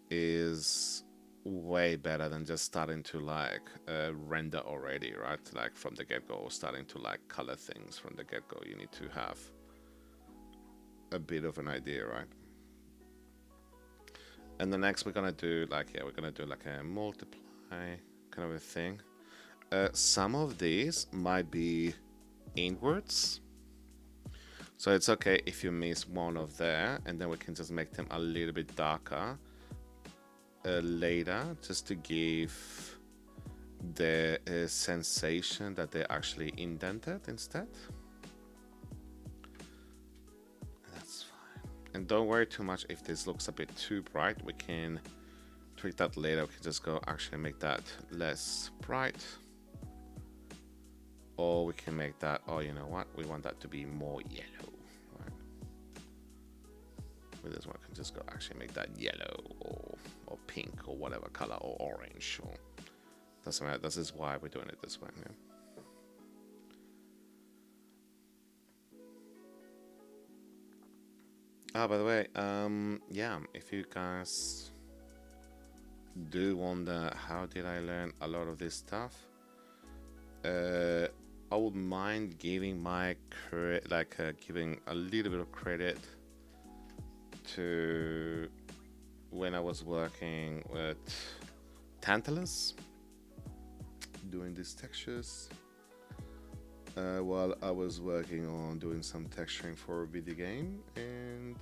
is way better than just starting to like render already, right? Like from the get-go, starting to like color things from the get-go. You need to have a bit of an idea, right? And the next we're gonna do like, we're gonna do like a multiply kind of a thing. Some of these might be inwards, so it's okay if you miss one of there, and then we can just make them a little bit darker later, just to give the sensation that they're actually indented instead. That's fine. And don't worry too much if this looks a bit too bright. We can tweak that later. We can just go actually make that less bright, or we can make that, oh, you know what, we want that to be more yellow, right? with this one, I can just go actually make that yellow or pink or whatever color or orange or doesn't matter. This is why we're doing it this way. Yeah. Oh, by the way, yeah, if you guys do wonder how did I learn a lot of this stuff, I would mind giving my giving a little bit of credit to when I was working with Tantalus, doing these textures, while I was working on doing some texturing for a video game, and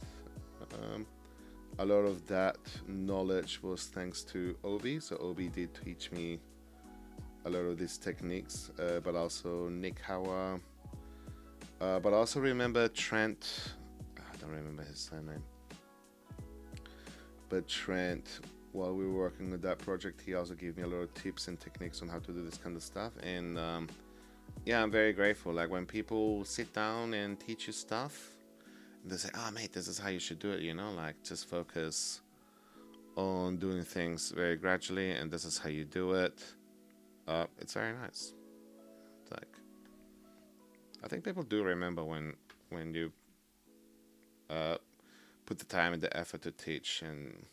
a lot of that knowledge was thanks to Obi. So Obi did teach me a lot of these techniques, but also Nick Hauer, but I also remember Trent, I don't remember his surname, but Trent, while we were working on that project, he also gave me a lot of tips and techniques on how to do this kind of stuff. And yeah, I'm very grateful. Like when people sit down and teach you stuff, and they say, "Oh, mate, this is how you should do it," you know, like just focus on doing things very gradually, and this is how you do it. It's very nice. Like, I think people do remember when you put the time and the effort to teach and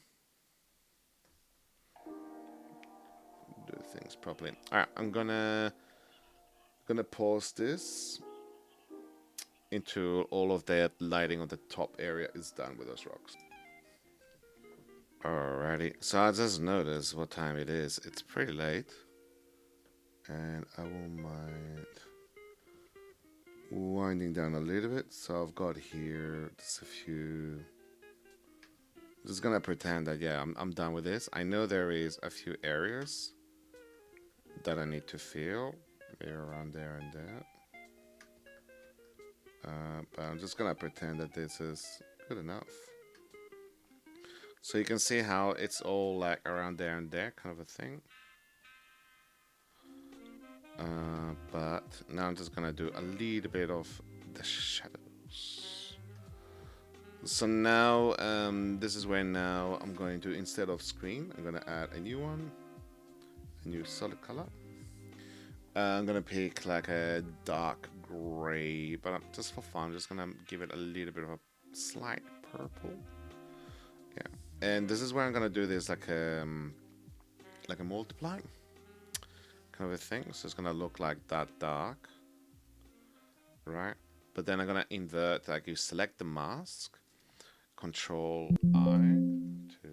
do things properly. All right, I'm gonna pause this until all of that lighting on the top area is done with those rocks. Alrighty, so I just noticed what time it is. It's pretty late, and I won't mind winding down a little bit. So I've got here just a few. Just gonna pretend that yeah, I'm done with this. I know there is a few areas that I need to fill, maybe around there and there. But I'm just gonna pretend that this is good enough. So you can see how it's all like around there and there kind of a thing. But now I'm just gonna do a little bit of the shadows. So now this is where now I'm going to, instead of screen, I'm gonna add a new one, a new solid color. I'm gonna pick like a dark gray, but just for fun, I'm just gonna give it a little bit of a slight purple. Yeah, and this is where I'm gonna do this like a multiply kind of a thing. So it's gonna look like that dark, right? But then I'm gonna invert, like you select the mask, Control I to,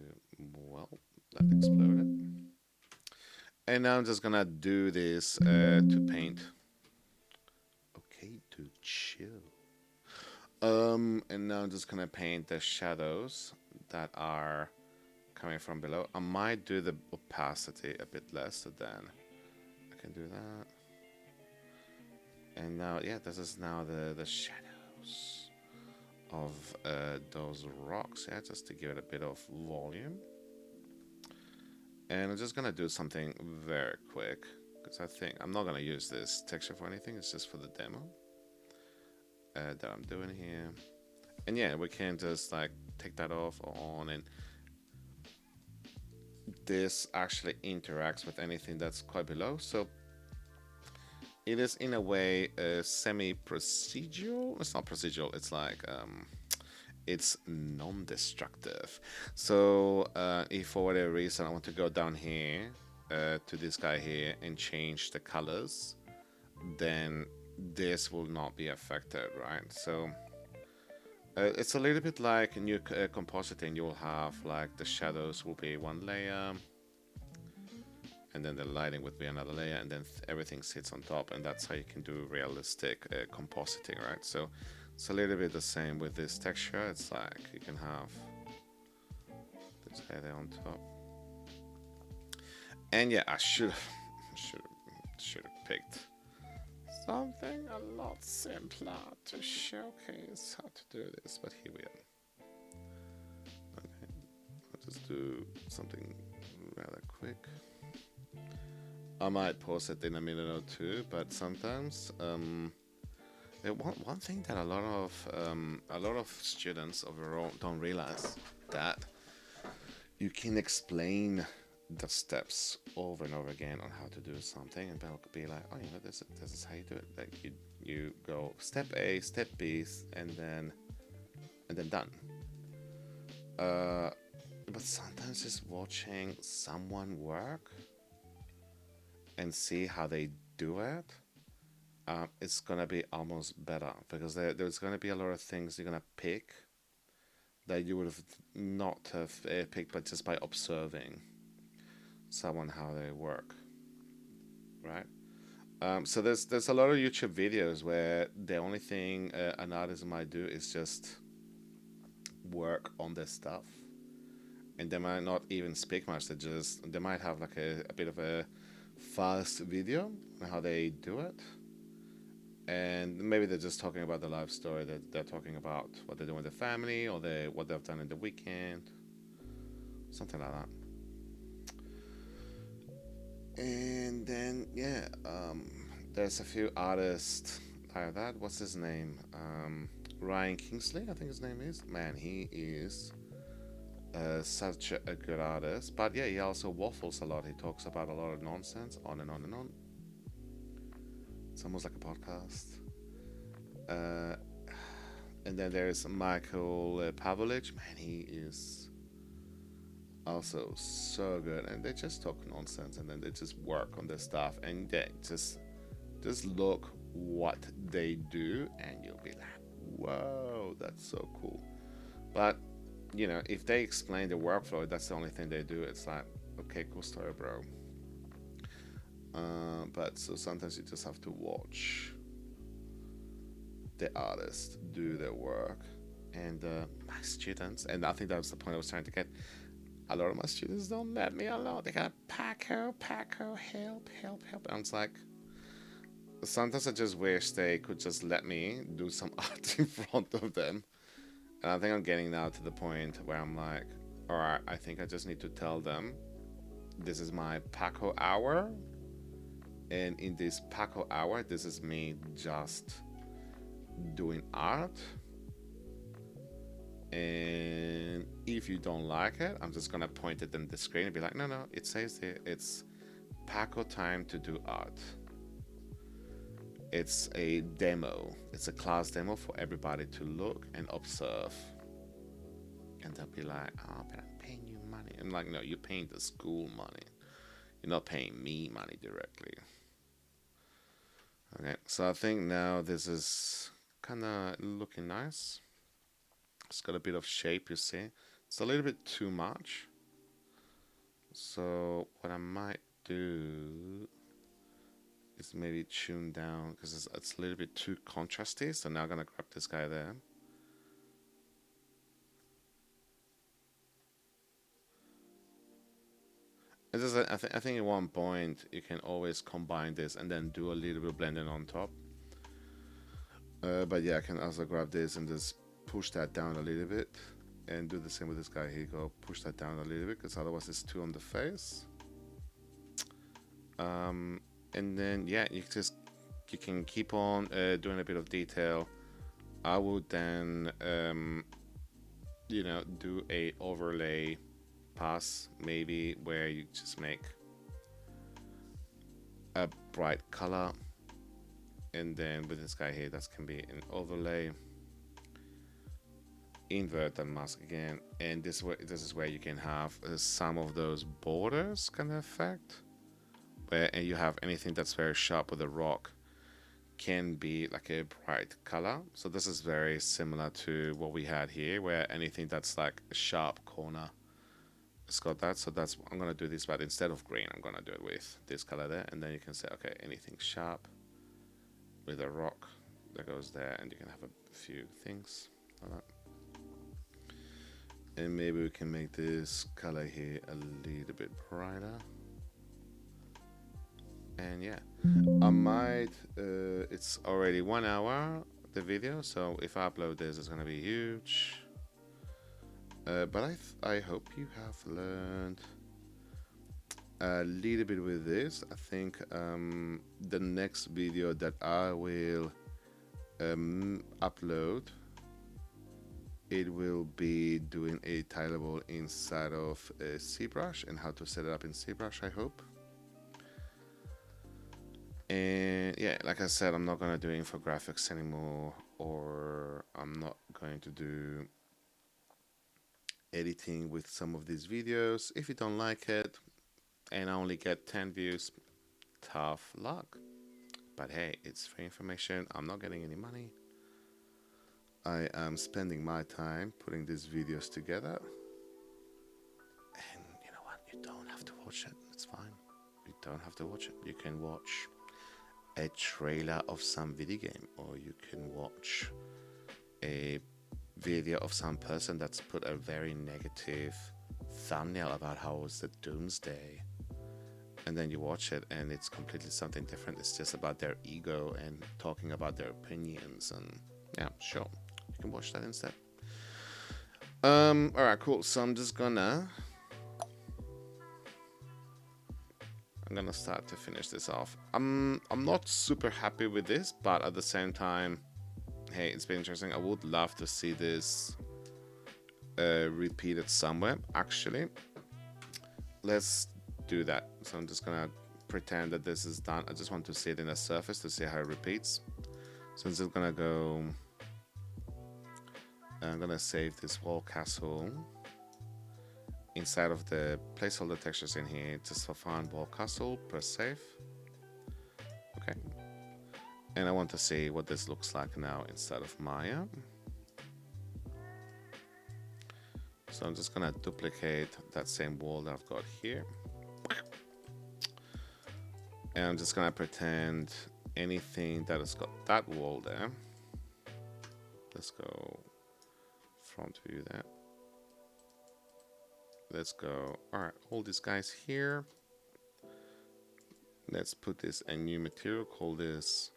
well, that exploded. And now I'm just gonna do this to paint. Okay, to chill. And now I'm just gonna paint the shadows that are coming from below. I might do the opacity a bit less, so then I can do that. And now, yeah, this is now the shadows of those rocks, yeah, just to give it a bit of volume. And I'm just gonna do something very quick, because I think I'm not gonna use this texture for anything, it's just for the demo that I'm doing here. And yeah, we can just like take that off or on, and this actually interacts with anything that's quite below. So it is in a way semi-procedural. It's not procedural, it's like it's non-destructive. So if for whatever reason I want to go down here to this guy here and change the colors, then this will not be affected, right? So it's a little bit like new compositing. You'll have like the shadows will be one layer, and then the lighting would be another layer, and then everything sits on top, and that's how you can do realistic compositing, right? So it's a little bit the same with this texture. It's like you can have this guy there on top. And yeah, I should have picked something a lot simpler to showcase how to do this, but here we are. Okay, I'll just do something rather quick. I might pause it in a minute or two, but sometimes One thing that a lot of students overall don't realize that you can explain the steps over and over again on how to do something, and they'll be like, oh, you know, this is how you do it. Like you go step A, step B, and then done. Uh, but sometimes just watching someone work and see how they do it, it's gonna be almost better because there's gonna be a lot of things you're gonna pick that you would have not have picked, but just by observing someone how they work, right? So there's a lot of YouTube videos where the only thing an artist might do is just work on their stuff, and they might not even speak much. They might have like a bit of a fast video on how they do it, and maybe they're just talking about the life story. That they're talking about what they do with their family, or what they've done in the weekend, something like that. And then there's a few artists like that. What's his name? Ryan Kingsley, I think his name is. Man, he is such a good artist. But yeah, he also waffles a lot. He talks about a lot of nonsense, on and on and on. It's almost like a podcast. Uh, and then there's Michael Pavlich. Man, he is also so good. And they just talk nonsense, and then they just work on their stuff, and they just look what they do, and you'll be like, whoa, that's so cool. But you know, if they explain the workflow, that's the only thing they do. It's like, okay, cool story, bro. But so sometimes you just have to watch the artist do their work. And my students, and I think that was the point I was trying to get. A lot of my students don't let me alone. They got Paco, help, help, help. And it's like, sometimes I just wish they could just let me do some art in front of them. And I think I'm getting now to the point where I'm like, all right, I think I just need to tell them this is my Paco hour. And in this Paco hour, this is me just doing art. And if you don't like it, I'm just gonna point it in the screen and be like, no, no, it says here it's Paco time to do art. It's a demo. It's a class demo for everybody to look and observe. And they'll be like, oh, but I'm paying you money. I'm like, no, you're paying the school money. You're not paying me money directly. Okay, so I think now this is kind of looking nice. It's got a bit of shape, you see. It's a little bit too much. So what I might do is maybe tune down because it's a little bit too contrasty. So now I'm gonna grab this guy there. I think at one point you can always combine this and then do a little bit of blending on top. But yeah, I can also grab this and just push that down a little bit and do the same with this guy here. Go push that down a little bit because otherwise it's too on the face. And then yeah, you can keep on doing a bit of detail. I would then do a overlay pass maybe where you just make a bright color, and then with this guy here that can be an overlay, invert and mask again, and this is where you can have some of those borders kind of effect where and you have anything that's very sharp with a rock can be like a bright color. So this is very similar to what we had here where anything that's like a sharp corner it's got that. So that's I'm gonna do this, but instead of green I'm gonna do it with this color there, and then you can say okay, anything sharp with a rock that goes there, and you can have a few things like that. And maybe we can make this color here a little bit brighter. And yeah, I might it's already 1 hour the video, so if I upload this it's gonna be huge. But I hope you have learned a little bit with this. I think the next video that I will upload, it will be doing a tileable inside of Zbrush, and how to set it up in Zbrush, I hope. And yeah, like I said, I'm not gonna do infographics anymore, or I'm not going to do editing with some of these videos. If you don't like it and I only get 10 views, tough luck. But hey, it's free information. I'm not getting any money. I am spending my time putting these videos together. And you know what? You don't have to watch it. It's fine. You don't have to watch it. You can watch a trailer of some video game, or you can watch a video of some person that's put a very negative thumbnail about how it was the doomsday, and then you watch it and it's completely something different. It's just about their ego and talking about their opinions, and yeah, sure, you can watch that instead. All right, cool. So I'm gonna start to finish this off. I'm not super happy with this, but at the same time, hey, it's been interesting. I would love to see this repeated somewhere. Actually, let's do that. So I'm just gonna pretend that this is done. I just want to see it in a surface to see how it repeats. So I'm just gonna go. I'm gonna save this wall castle inside of the placeholder textures in here, just for fun. Wall castle, press save. Okay. And I want to see what this looks like now inside of Maya. So I'm just gonna duplicate that same wall that I've got here. And I'm just gonna pretend anything that has got that wall there. Let's go front view there. Let's go, all right, all these guys here. Let's put this a new material, call this,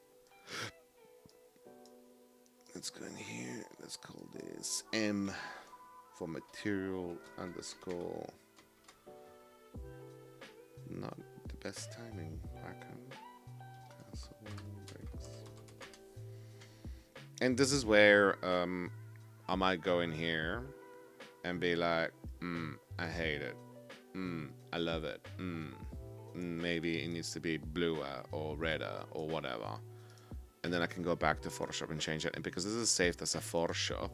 let's go in here, let's call this M for material underscore, not the best timing, castle bricks. And this is where I might go in here and be like, I hate it, I love it, maybe it needs to be bluer or redder or whatever, and then I can go back to Photoshop and change it. And because this is saved as a Photoshop,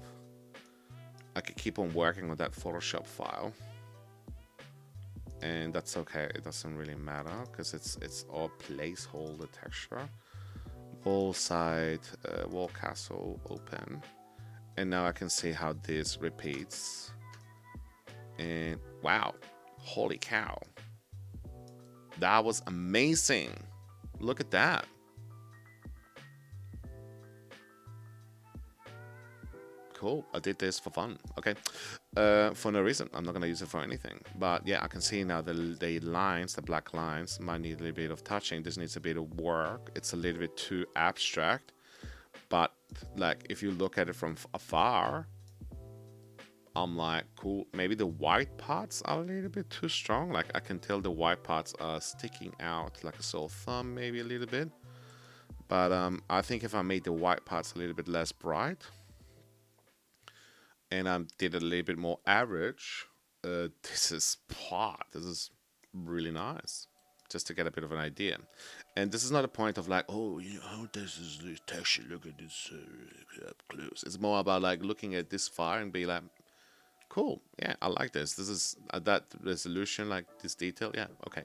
I can keep on working with that Photoshop file, and that's okay. It doesn't really matter because it's all placeholder texture. Wall side, wall castle, open, and now I can see how this repeats. And wow, holy cow, that was amazing. Look at that. Cool, I did this for fun. Okay, for no reason. I'm not gonna use it for anything. But yeah, I can see now the lines, the black lines, might need a little bit of touching. This needs a bit of work. It's a little bit too abstract. But like, if you look at it from afar, I'm like, cool, maybe the white parts are a little bit too strong. Like, I can tell the white parts are sticking out like a sore thumb, maybe a little bit. But I think if I made the white parts a little bit less bright, and I did a little bit more average, this is really nice. Just to get a bit of an idea. And this is not a point of like, oh, you know, this is the texture, look at this up close. It's more about like looking at this far and be like, cool, yeah, I like this. This is that resolution, like this detail, yeah, okay.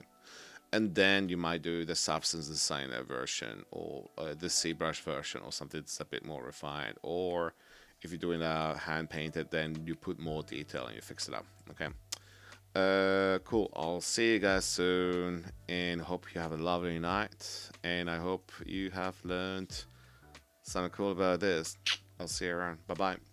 And then you might do the Substance Designer version, or the Zbrush version, or something that's a bit more refined. Or if you're doing a hand painted, then you put more detail and you fix it up, okay. Cool, I'll see you guys soon, and hope you have a lovely night, and I hope you have learned something cool about this. I'll see you around. Bye bye.